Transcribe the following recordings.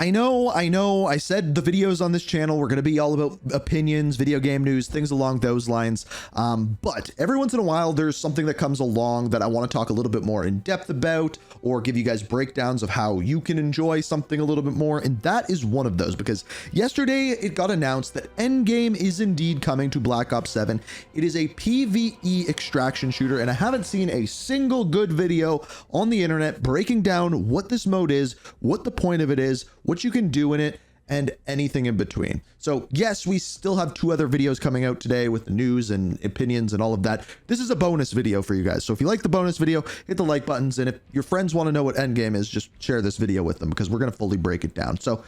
I said the videos on this channel were going to be all about opinions, video game news, things along those lines. But every once in a while, there's something that comes along that I want to talk a little bit more in depth about, or give you guys breakdowns of how you can enjoy something a little bit more. And that is one of those, because yesterday it got announced that Endgame is indeed coming to Black Ops 7. It is a PvE extraction shooter, and I haven't seen a single good video on the internet breaking down what this mode is, what the point of it is, what you can do in it, and anything in between. So yes, we still have 2 other videos coming out today with the news and opinions and all of that. This is a bonus video for you guys. So if you like the bonus video, hit the like buttons. And if your friends want to know what Endgame is, just share this video with them, because we're going to fully break it down. So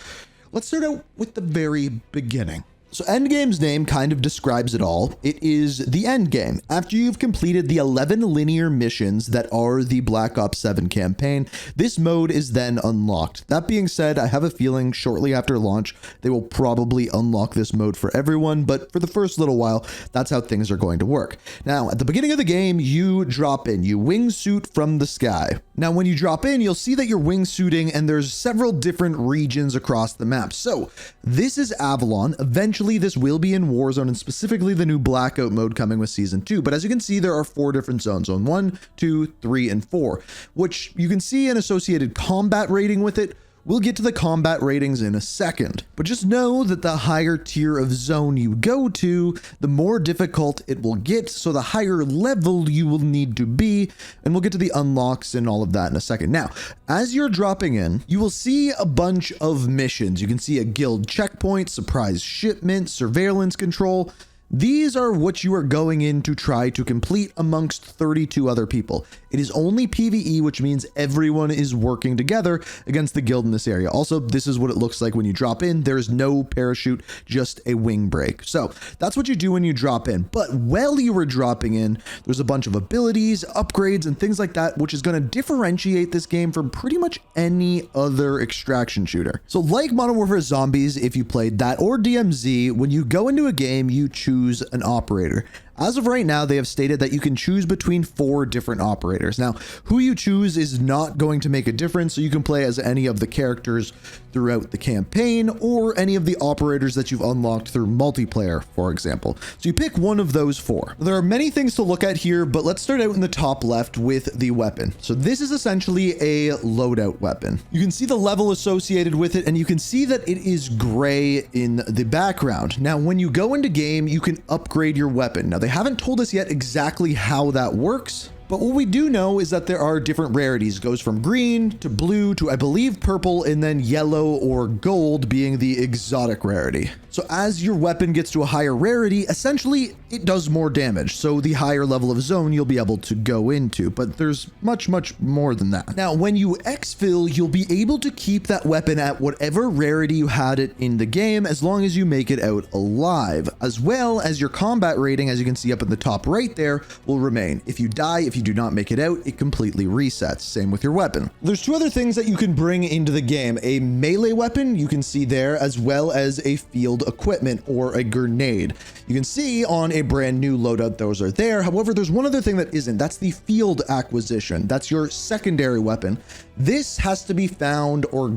let's start out with the very beginning. So Endgame's name kind of describes it all. It is the end game. After you've completed the 11 linear missions that are the Black Ops 7 campaign, this mode is then unlocked. That being said, I have a feeling shortly after launch, they will probably unlock this mode for everyone, but for the first little while, that's how things are going to work. Now, at the beginning of the game, you drop in, you wingsuit from the sky. Now, when you drop in, you'll see that you're wingsuiting, and there's several different regions across the map. So this is Avalon. Eventually, this will be in Warzone, and specifically the new Blackout mode coming with Season 2. But as you can see, there are 4 different zones, Zone 1, 2, 3, and 4, which you can see an associated combat rating with it. We'll get to the combat ratings in a second, but just know that the higher tier of zone you go to, the more difficult it will get, so the higher level you will need to be, and we'll get to the unlocks and all of that in a second. Now, as you're dropping in, you will see a bunch of missions. You can see a guild checkpoint, surprise shipment, surveillance control. These are what you are going in to try to complete amongst 32 other people. It is only PvE, which means everyone is working together against the guild in this area. Also, this is what it looks like when you drop in. There's no parachute, just a wing break. So that's what you do when you drop in. But while you were dropping in, there's a bunch of abilities, upgrades, and things like that, which is going to differentiate this game from pretty much any other extraction shooter. So like Modern Warfare Zombies, if you played that, or DMZ, when you go into a game, you choose an operator. As of right now, they have stated that you can choose between 4 different operators. Now, who you choose is not going to make a difference, so you can play as any of the characters throughout the campaign, or any of the operators that you've unlocked through multiplayer, for example. So you pick one of those 4. There are many things to look at here, but let's start out in the top left with the weapon. So this is essentially a loadout weapon. You can see the level associated with it, and you can see that it is gray in the background. Now, when you go into game, you can upgrade your weapon. Now, they haven't told us yet exactly how that works, but what we do know is that there are different rarities. It goes from green to blue to, I believe, purple, and then yellow or gold being the exotic rarity. So as your weapon gets to a higher rarity, essentially it does more damage. So the higher level of zone you'll be able to go into, but there's much more than that. Now, when you exfil, you'll be able to keep that weapon at whatever rarity you had it in the game, as long as you make it out alive, as well as your combat rating, as you can see up in the top right there, will remain. If you die, if you do not make it out, it completely resets. Same with your weapon. There's 2 other things that you can bring into the game: a melee weapon, you can see there, as well as a field equipment or a grenade. You can see on a brand new loadout those are there. However, there's one other thing that isn't. That's the field acquisition. That's your secondary weapon. This has to be found or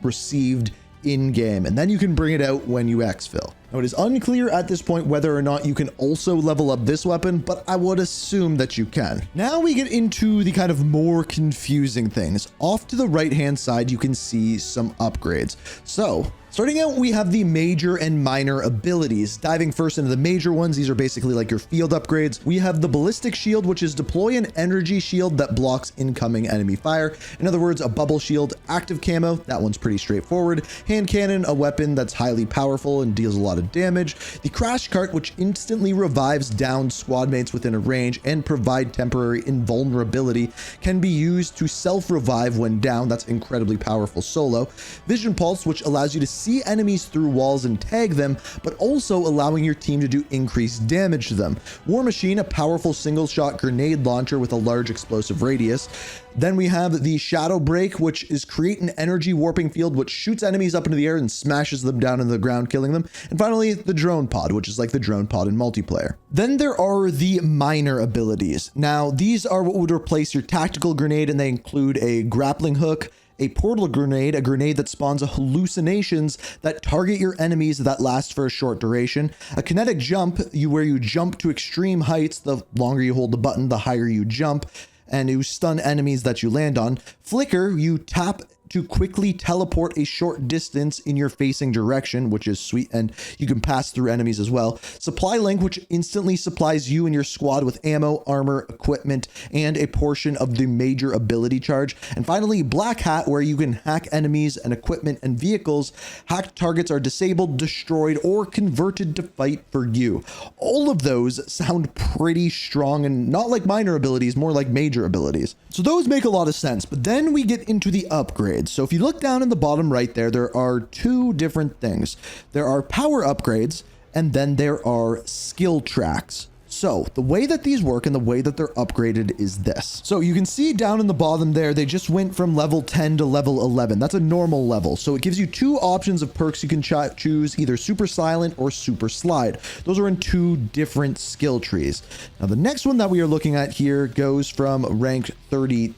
received in game, and then you can bring it out when you exfil. Now, it is unclear at this point whether or not you can also level up this weapon, but I would assume that you can. Now we get into the kind of more confusing things. Off to the right hand side, you can see some upgrades. So starting out, we have the major and minor abilities. Diving first into the major ones, these are basically like your field upgrades. We have the ballistic shield, which is deploy an energy shield that blocks incoming enemy fire. In other words, a bubble shield. Active camo, that one's pretty straightforward. Hand cannon, a weapon that's highly powerful and deals a lot of damage. The crash cart, which instantly revives downed squad mates within a range and provide temporary invulnerability, can be used to self-revive when down. That's incredibly powerful solo. Vision pulse, which allows you to see enemies through walls and tag them, but also allowing your team to do increased damage to them. War Machine, a powerful single shot grenade launcher with a large explosive radius. Then we have the Shadow Break, which is create an energy warping field which shoots enemies up into the air and smashes them down into the ground, killing them. And finally, the Drone Pod, which is like the drone pod in multiplayer. Then there are the minor abilities. Now, these are what would replace your tactical grenade, and they include a grappling hook, a portal grenade, a grenade that spawns hallucinations that target your enemies that last for a short duration. A kinetic jump, where you jump to extreme heights. The longer you hold the button, the higher you jump, and you stun enemies that you land on. Flicker, you tap to quickly teleport a short distance in your facing direction, which is sweet, and you can pass through enemies as well. Supply link, which instantly supplies you and your squad with ammo, armor, equipment, and a portion of the major ability charge. And finally, black hat, where you can hack enemies and equipment and vehicles. Hacked targets are disabled, destroyed, or converted to fight for you. All of those sound pretty strong and not like minor abilities, more like major abilities. So those make a lot of sense, but then we get into the upgrades. So if you look down in the bottom right there are two different things. There are power upgrades, and then there are skill tracks. So the way that these work and the way that they're upgraded is this. So you can see down in the bottom there, they just went from level 10 to level 11. That's a normal level. So it gives you two options of perks you can choose, either super silent or super slide. Those are in two different skill trees. Now the next one that we are looking at here goes from rank 32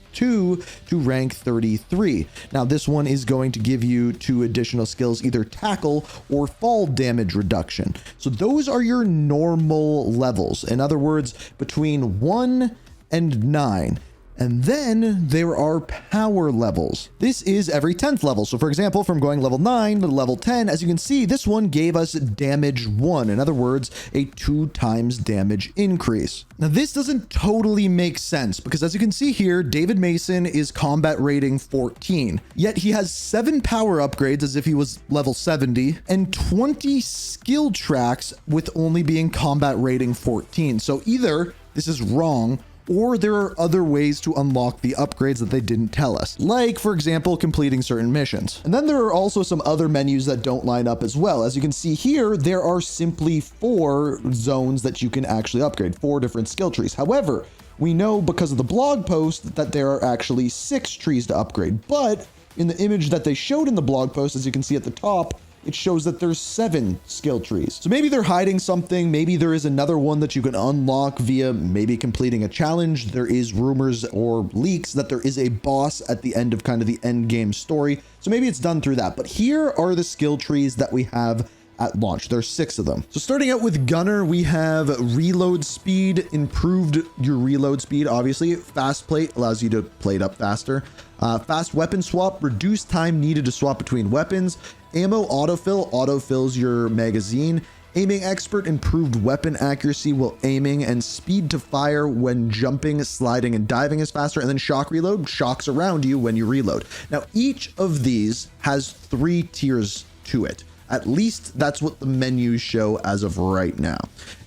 to rank 33. Now this one is going to give you two additional skills, either tackle or fall damage reduction. So those are your normal levels. In other words, between 1 and 9. And then there are power levels. This is every 10th level. So for example, from going level 9 to level 10, as you can see, this one gave us damage 1. In other words, a 2 times damage increase. Now this doesn't totally make sense because as you can see here, David Mason is combat rating 14, yet he has 7 power upgrades as if he was level 70 and 20 skill tracks with only being combat rating 14. So either this is wrong, or there are other ways to unlock the upgrades that they didn't tell us, like, for example, completing certain missions. And then there are also some other menus that don't line up as well. As you can see here, there are simply 4 zones that you can actually upgrade, 4 different skill trees. However, we know because of the blog post that there are actually 6 trees to upgrade, but in the image that they showed in the blog post, as you can see at the top, it shows that there's 7 skill trees. So maybe they're hiding something. Maybe there is another one that you can unlock via maybe completing a challenge. There is rumors or leaks that there is a boss at the end of kind of the end game story. So maybe it's done through that. But here are the skill trees that we have at launch. There's 6 of them. So starting out with Gunner, we have reload speed, improved your reload speed, obviously. Fast plate allows you to plate up faster. Fast weapon swap, reduced time needed to swap between weapons. Ammo autofill, autofills your magazine. Aiming expert, improved weapon accuracy while aiming, and speed to fire when jumping, sliding, and diving is faster. And then shock reload, shocks around you when you reload. Now, each of these has 3 tiers to it. At least that's what the menus show as of right now.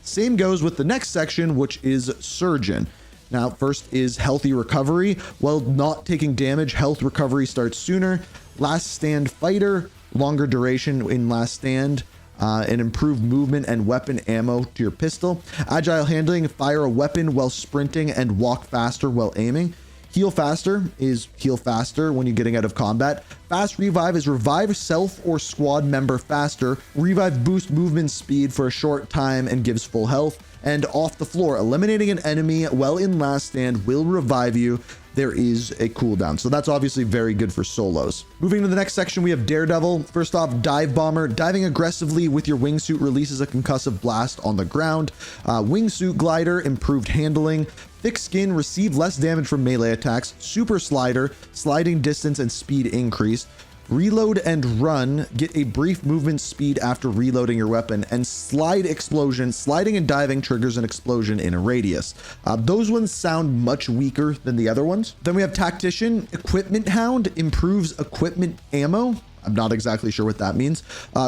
Same goes with the next section, which is Surgeon. Now, first is healthy recovery. While not taking damage, health recovery starts sooner. Last stand fighter, longer duration in last stand, and improved movement and weapon ammo to your pistol. Agile handling, fire a weapon while sprinting and walk faster while aiming. Heal faster is heal faster when you're getting out of combat. Fast revive is revive self or squad member faster. Revive boosts movement speed for a short time and gives full health. And off the floor, eliminating an enemy while in last stand will revive you. There is a cooldown. So that's obviously very good for solos. Moving to the next section, we have Daredevil. First off, Dive Bomber. Diving aggressively with your wingsuit releases a concussive blast on the ground. Wingsuit Glider, improved handling. Thick Skin, receive less damage from melee attacks. Super Slider, sliding distance and speed increase. Reload and run, get a brief movement speed after reloading your weapon. And Slide Explosion, sliding and diving triggers an explosion in a radius. Those ones sound much weaker than the other ones. Then we have Tactician. Equipment Hound, improves equipment ammo. I'm not exactly sure what that means.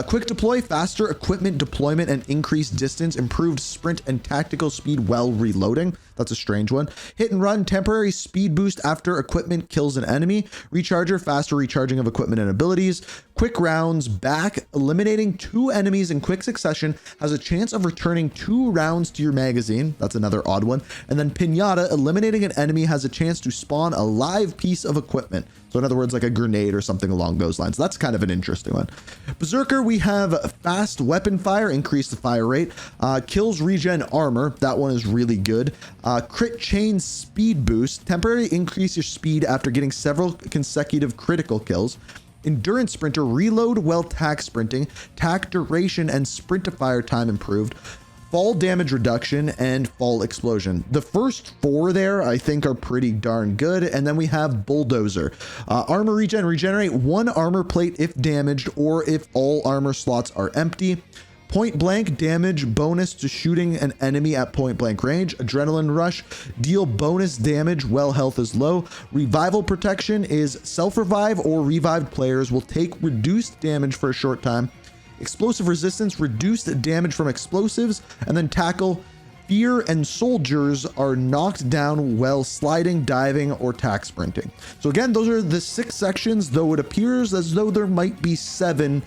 Quick Deploy, faster equipment deployment and increased distance, improved sprint and tactical speed while reloading. That's a strange one. Hit and Run, temporary speed boost after equipment kills an enemy. Recharger, faster recharging of equipment and abilities. Quick Rounds, back, eliminating 2 enemies in quick succession has a chance of returning 2 rounds to your magazine. That's another odd one. And then Pinata, eliminating an enemy has a chance to spawn a live piece of equipment. So in other words, like a grenade or something along those lines. That's kind of an interesting one. Berserker, we have fast weapon fire, increase the fire rate, kills regen armor. That one is really good. Crit chain speed boost, temporarily increase your speed after getting several consecutive critical kills. Endurance sprinter, reload while tack sprinting, tack duration and sprint to fire time improved. Fall damage reduction and fall explosion. The first 4 there I think are pretty darn good. And then we have bulldozer, armor regen, regenerate 1 armor plate if damaged or if all armor slots are empty. Point blank damage bonus to shooting an enemy at point blank range. Adrenaline rush, deal bonus damage while health is low. Revival protection is self-revive or revived players will take reduced damage for a short time. Explosive resistance, reduced damage from explosives. And then tackle, fear and soldiers are knocked down while sliding, diving, or tack sprinting. So again, those are the 6 sections, though it appears as though there might be 7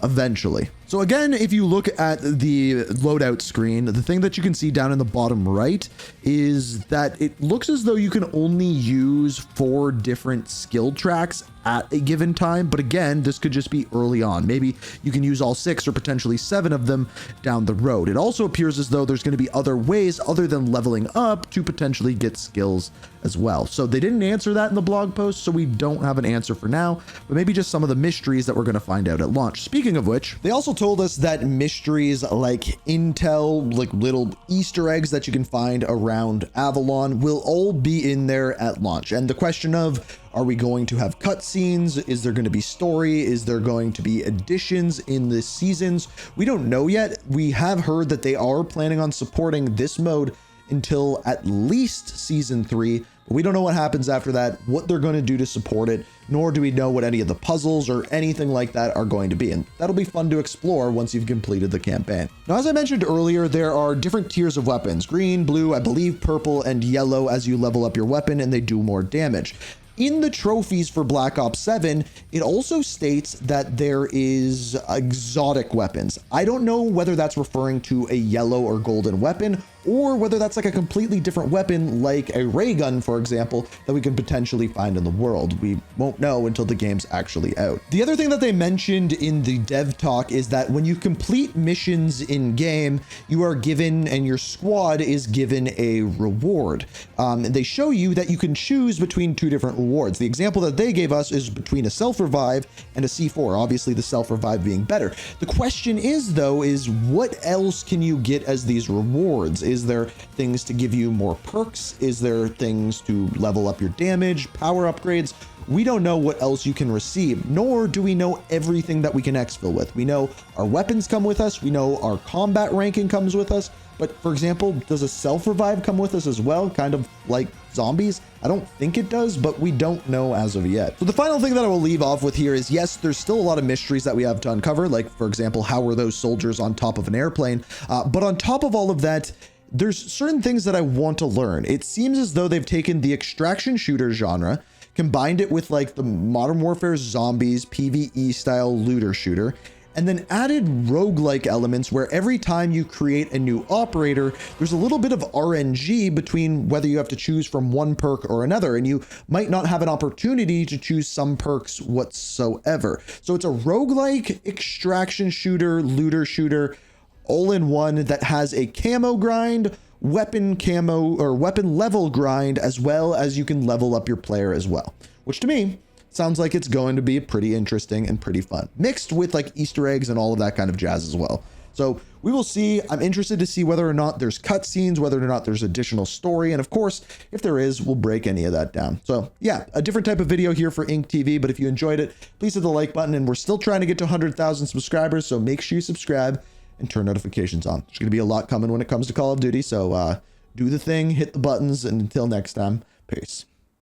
eventually. So again, if you look at the loadout screen, the thing that you can see down in the bottom right is that it looks as though you can only use 4 different skill tracks at a given time. But again, this could just be early on. Maybe you can use all 6 or potentially 7 of them down the road. It also appears as though there's going to be other ways other than leveling up to potentially get skills as well. So they didn't answer that in the blog post, so we don't have an answer for now, but maybe just some of the mysteries that we're going to find out at launch. Speaking of which, they also told us that mysteries like intel, like little Easter eggs that you can find around Avalon, will all be in there at launch. And the question of, are we going to have cutscenes? Is there going to be story? Is there going to be additions in the seasons? We don't know yet. We have heard that they are planning on supporting this mode until at least season 3. But we don't know what happens after that, what they're going to do to support it, nor do we know what any of the puzzles or anything like that are going to be. And that'll be fun to explore once you've completed the campaign. Now, as I mentioned earlier, there are different tiers of weapons: green, blue, I believe purple, and yellow as you level up your weapon and they do more damage. In the trophies for Black Ops 7, it also states that there is exotic weapons. I don't know whether that's referring to a yellow or golden weapon, or whether that's like a completely different weapon, like a ray gun, for example, that we can potentially find in the world. We won't know until the game's actually out. The other thing that they mentioned in the dev talk is that when you complete missions in game, you are given, and your squad is given, a reward. And they show you that you can choose between 2 different rewards. The example that they gave us is between a self-revive and a C4, obviously the self-revive being better. The question is, though, is what else can you get as these rewards? Is there things to give you more perks? Is there things to level up your damage, power upgrades? We don't know what else you can receive, nor do we know everything that we can exfil with. We know our weapons come with us. We know our combat ranking comes with us. But for example, does a self-revive come with us as well? Kind of like zombies? I don't think it does, but we don't know as of yet. So the final thing that I will leave off with here is, yes, there's still a lot of mysteries that we have to uncover. Like, for example, how were those soldiers on top of an airplane? But on top of all of that, there's certain things that I want to learn. It seems as though they've taken the extraction shooter genre, combined it with like the Modern Warfare zombies, PvE style looter shooter, and then added roguelike elements where every time you create a new operator, there's a little bit of RNG between whether you have to choose from one perk or another, and you might not have an opportunity to choose some perks whatsoever. So it's a roguelike extraction shooter, looter shooter, all in one that has a camo grind, weapon camo or weapon level grind, as well as you can level up your player as well, which to me sounds like it's going to be pretty interesting and pretty fun, mixed with like Easter eggs and all of that kind of jazz as well. So we will see. I'm interested to see whether or not there's cutscenes, whether or not there's additional story. And of course, if there is, we'll break any of that down. So yeah, a different type of video here for Ink TV. But if you enjoyed it, please hit the like button. And we're still trying to get to 100,000 subscribers. So make sure you subscribe and turn notifications on. There's going to be a lot coming when it comes to Call of Duty. So do the thing, hit the buttons. And until next time, peace.